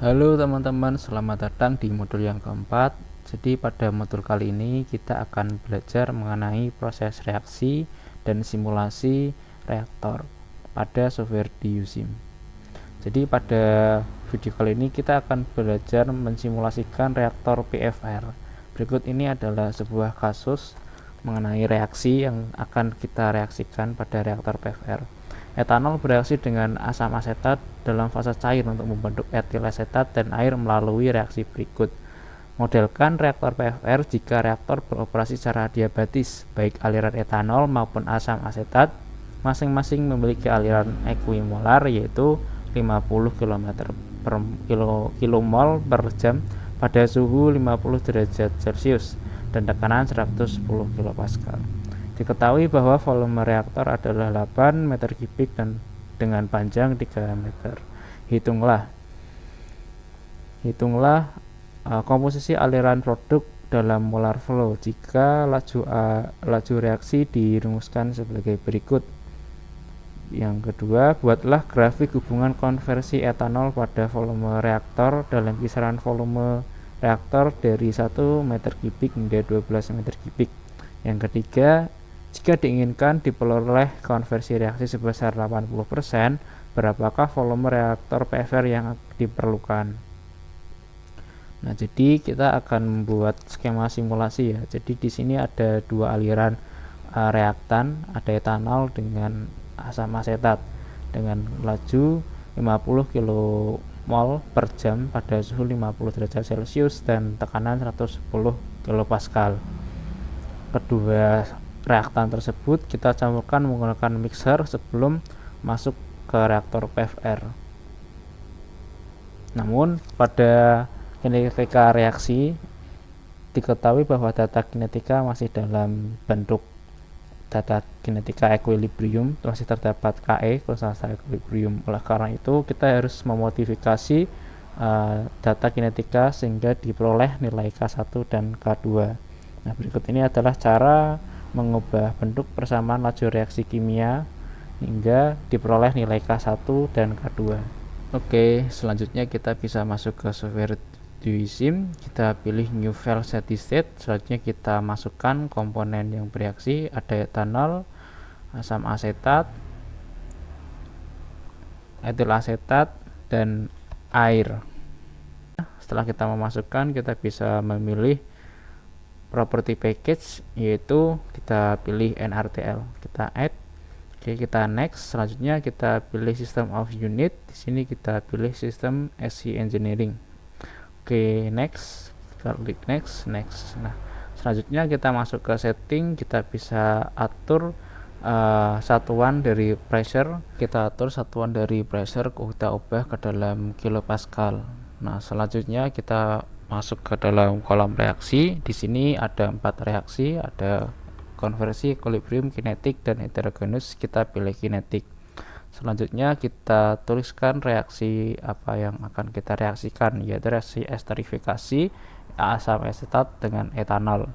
Halo teman-teman, selamat datang di modul yang keempat. Jadi pada modul kali ini kita akan belajar mengenai proses reaksi dan simulasi reaktor pada software di USIM. Jadi pada video kali ini kita akan belajar mensimulasikan reaktor PFR. Berikut ini adalah sebuah kasus mengenai reaksi yang akan kita reaksikan pada reaktor PFR. Etanol bereaksi dengan asam asetat dalam fase cair untuk membentuk etil asetat dan air melalui reaksi berikut. Modelkan reaktor PFR jika reaktor beroperasi secara diabatis, baik aliran etanol maupun asam asetat masing-masing memiliki aliran ekuimolar yaitu 50 kilomol per jam pada suhu 50 derajat Celcius dan tekanan 110 kPa. Diketahui bahwa volume reaktor adalah 8 meter kubik dan dengan panjang 3 meter. Hitunglah komposisi aliran produk dalam molar flow jika laju reaksi dirumuskan sebagai berikut. Yang kedua, buatlah grafik hubungan konversi etanol pada volume reaktor dalam kisaran volume reaktor dari 1 meter kubik hingga 12 meter kubik. Yang ketiga, jika diinginkan diperoleh konversi reaksi sebesar 80%, berapakah volume reaktor PFR yang diperlukan? Nah, jadi kita akan membuat skema simulasi ya. Jadi di sini ada dua aliran reaktan, ada etanol dengan asam asetat dengan laju 50 kmol per jam pada suhu 50 derajat Celcius dan tekanan 110 kPa. Kedua reaktan tersebut kita campurkan menggunakan mixer sebelum masuk ke reaktor PFR. Namun pada kinetika reaksi diketahui bahwa data kinetika masih dalam bentuk data kinetika equilibrium, masih terdapat KE konstanta equilibrium. Oleh karena itu kita harus memodifikasi data kinetika sehingga diperoleh nilai K1 dan K2. Nah, berikut ini adalah cara mengubah bentuk persamaan laju reaksi kimia hingga diperoleh nilai K1 dan K2. Oke, selanjutnya kita bisa masuk ke software USIM. Kita pilih new file steady state. Selanjutnya kita masukkan komponen yang bereaksi, ada etanol, asam asetat, etil asetat, dan air. Setelah kita memasukkan, kita bisa memilih property package, yaitu kita pilih NRTL, kita add. Oke, kita next. Selanjutnya kita pilih system of unit. Di sini kita pilih system SC engineering. Oke, next. Kita klik next. Nah, selanjutnya kita masuk ke setting. Kita bisa atur satuan dari pressure. Kita atur satuan dari pressure, kita ubah ke dalam kilopascal. Nah, selanjutnya kita masuk ke dalam kolom reaksi. Di sini ada 4 reaksi, ada konversi, equilibrium, kinetik, dan heterogeneous. Kita pilih kinetik. Selanjutnya kita tuliskan reaksi apa yang akan kita reaksikan, yaitu reaksi esterifikasi asam asetat dengan etanol.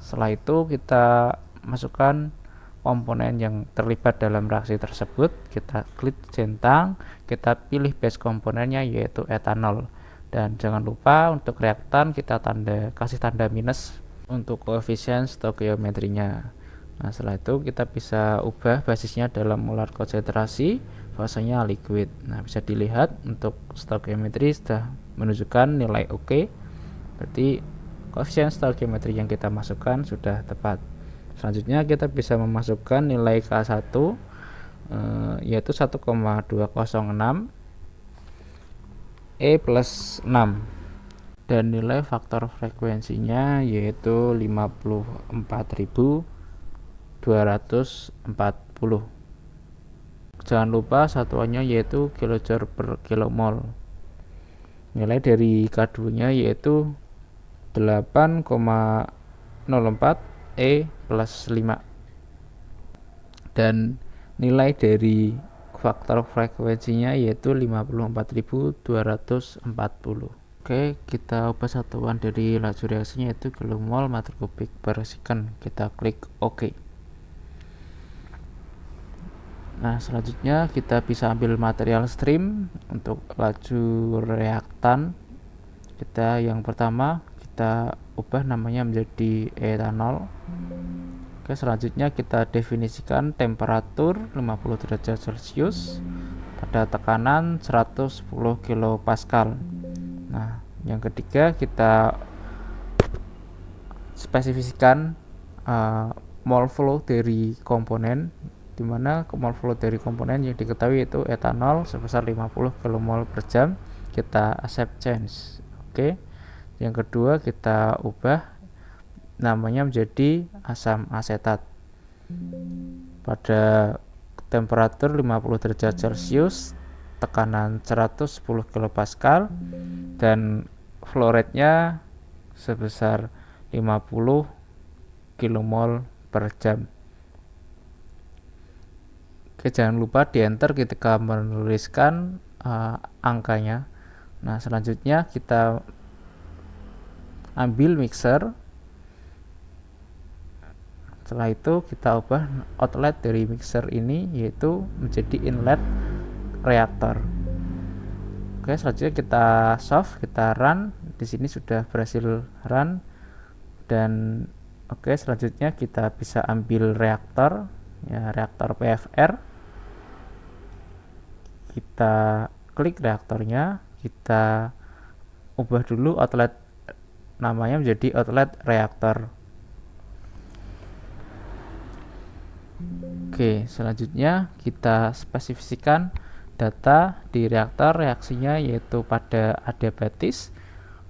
Setelah itu kita masukkan komponen yang terlibat dalam reaksi tersebut. Kita klik centang, kita pilih base komponennya yaitu etanol. Dan jangan lupa untuk reaktan kita kasih tanda minus untuk koefisien stoikiometrinya. Nah, setelah itu kita bisa ubah basisnya dalam molar konsentrasi, fasenya liquid. Nah, bisa dilihat untuk stoikiometri sudah menunjukkan nilai OK. Berarti koefisien stoikiometri yang kita masukkan sudah tepat. Selanjutnya kita bisa memasukkan nilai K1 yaitu 1,206 E plus 6 dan nilai faktor frekuensinya yaitu 54.240. Jangan lupa satuannya yaitu kilojoule per kilomol. Nilai dari K2 nya yaitu 8,04 E plus 5 dan nilai dari faktor frekuensinya yaitu 54.240. Oke, kita ubah satuan dari laju reaksinya yaitu kilomol meter kubik per second. Kita klik OK. Nah, selanjutnya kita bisa ambil material stream untuk laju reaktan. Kita yang pertama kita ubah namanya menjadi etanol. Oke, selanjutnya kita definisikan temperatur 50 derajat Celcius pada tekanan 110 kilopascal. Nah, yang ketiga kita spesifikasikan mole flow dari komponen, di mana mole flow dari komponen yang diketahui itu etanol sebesar 50 kmol per jam. Kita accept change. Oke. Yang kedua kita ubah namanya menjadi asam asetat pada temperatur 50 derajat Celcius, tekanan 110 kilopascal, dan flow rate-nya sebesar 50 kmol per jam. Oke, jangan lupa di enter ketika menuliskan angkanya. Nah, selanjutnya kita ambil mixer. Setelah itu kita ubah outlet dari mixer ini yaitu menjadi inlet reaktor. Oke, selanjutnya kita soft, kita run. Di sini sudah berhasil run. Dan oke, selanjutnya kita bisa ambil reaktor, ya, reaktor PFR. Kita klik reaktornya, kita ubah dulu outlet namanya menjadi outlet reaktor. Oke, selanjutnya kita spesifikasikan data di reaktor reaksinya yaitu pada adiabatis,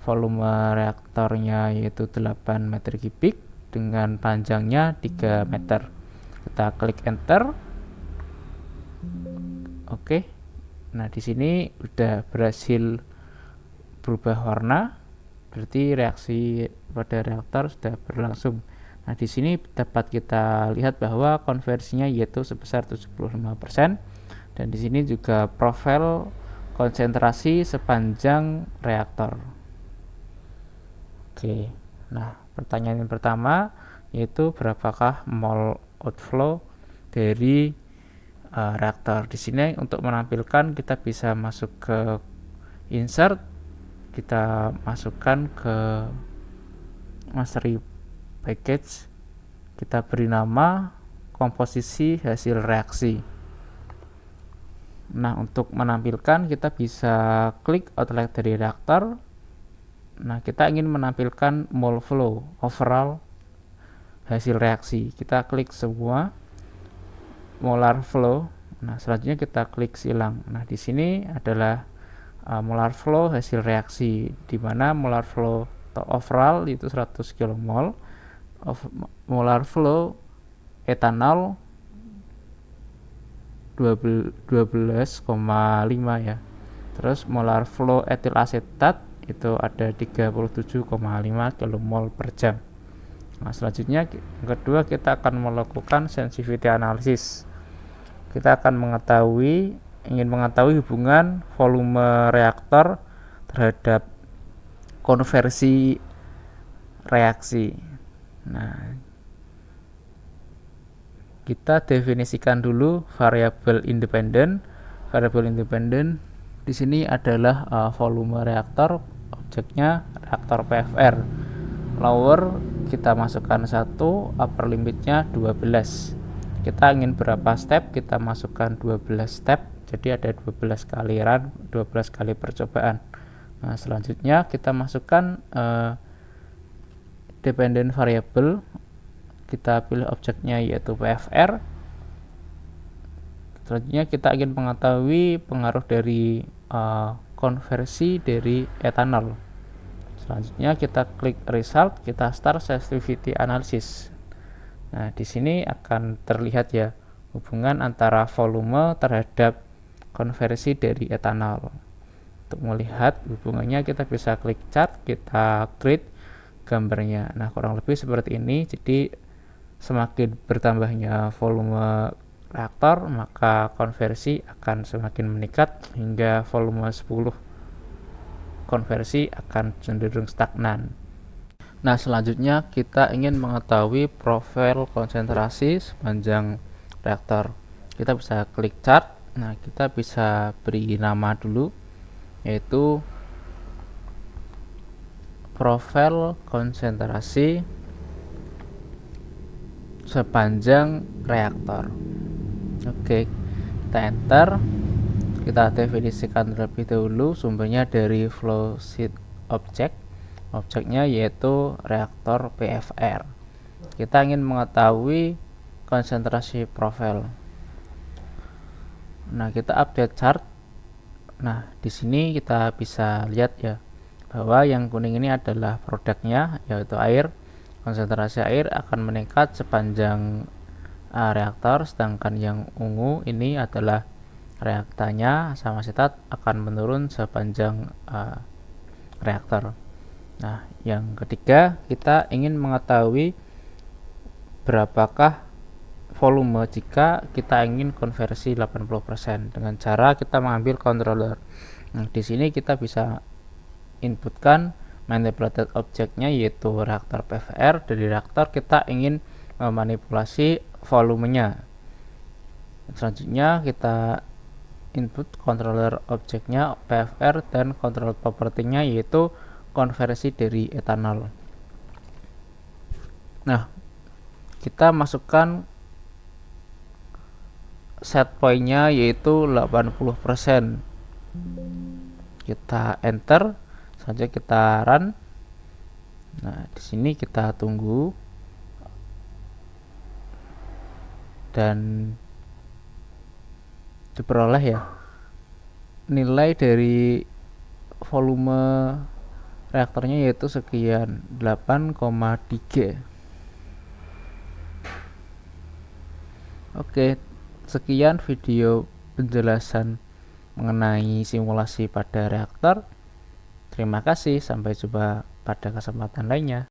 volume reaktornya yaitu 8 meter kubik dengan panjangnya 3 meter. Kita klik enter. Oke. Nah, di sini udah berhasil berubah warna, berarti reaksi pada reaktor sudah berlangsung. Nah, di sini dapat kita lihat bahwa konversinya yaitu sebesar 75%, dan di sini juga profil konsentrasi sepanjang reaktor. Oke. Nah, pertanyaan yang pertama yaitu berapakah mole outflow dari reaktor. Di sini untuk menampilkan kita bisa masuk ke insert, kita masukkan ke mastery package, kita beri nama komposisi hasil reaksi. Nah, untuk menampilkan kita bisa klik outlet dari reaktor. Nah, kita ingin menampilkan mole flow overall hasil reaksi. Kita klik semua molar flow. Nah, selanjutnya kita klik silang. Nah, di sini adalah molar flow hasil reaksi, di mana molar flow overall itu 100 kmol, molar flow etanol 12,5 ya. Terus molar flow etil asetat itu ada 37,5 kmol per jam. Nah, selanjutnya yang kedua kita akan melakukan sensitivity analysis. Kita akan ingin mengetahui hubungan volume reaktor terhadap konversi reaksi. Nah, kita definisikan dulu variabel independen. Variabel independen di sini adalah volume reaktor, objeknya reaktor PFR. Lower kita masukkan 1, upper limitnya 12. Kita ingin berapa step, kita masukkan 12 step, jadi ada 12 kali run, 12 kali percobaan. Nah, selanjutnya kita masukkan dependent variable, kita pilih objeknya yaitu PFR. Selanjutnya kita ingin mengetahui pengaruh dari konversi dari etanol. Selanjutnya kita klik result, kita start sensitivity analysis. Nah, di sini akan terlihat ya hubungan antara volume terhadap konversi dari etanol. Untuk melihat hubungannya kita bisa klik chart, kita create gambarnya. Nah, kurang lebih seperti ini. Jadi semakin bertambahnya volume reaktor, maka konversi akan semakin meningkat hingga volume 10 konversi akan cenderung stagnan. Nah, selanjutnya kita ingin mengetahui profil konsentrasi sepanjang reaktor. kita bisa klik chart. Nah, kita bisa beri nama dulu, yaitu profil konsentrasi sepanjang reaktor. Oke, kita enter. Kita definisikan terlebih dahulu, sumbernya dari flowsheet object. Objeknya yaitu reaktor PFR. Kita ingin mengetahui konsentrasi profil. Nah, kita update chart. Nah, di sini kita bisa lihat ya, bahwa yang kuning ini adalah produknya, yaitu air. Konsentrasi air akan meningkat sepanjang reaktor, sedangkan yang ungu ini adalah reaktanya, sama asetat akan menurun sepanjang reaktor. Nah, yang ketiga, kita ingin mengetahui berapakah volume jika kita ingin konversi 80% dengan cara kita mengambil controller. Nah, di sini kita bisa inputkan manipulated objeknya, yaitu reaktor PFR. Dari reaktor kita ingin memanipulasi volumenya. Selanjutnya kita input controller objeknya PFR dan control propertinya, yaitu konversi dari etanol. Nah, kita masukkan set point-nya yaitu 80%. Kita enter, saja kita run. Nah, di sini kita tunggu dan diperoleh ya nilai dari volume reaktornya, yaitu sekian 8,3. Oke, sekian video penjelasan mengenai simulasi pada reaktor. Terima kasih, sampai jumpa pada kesempatan lainnya.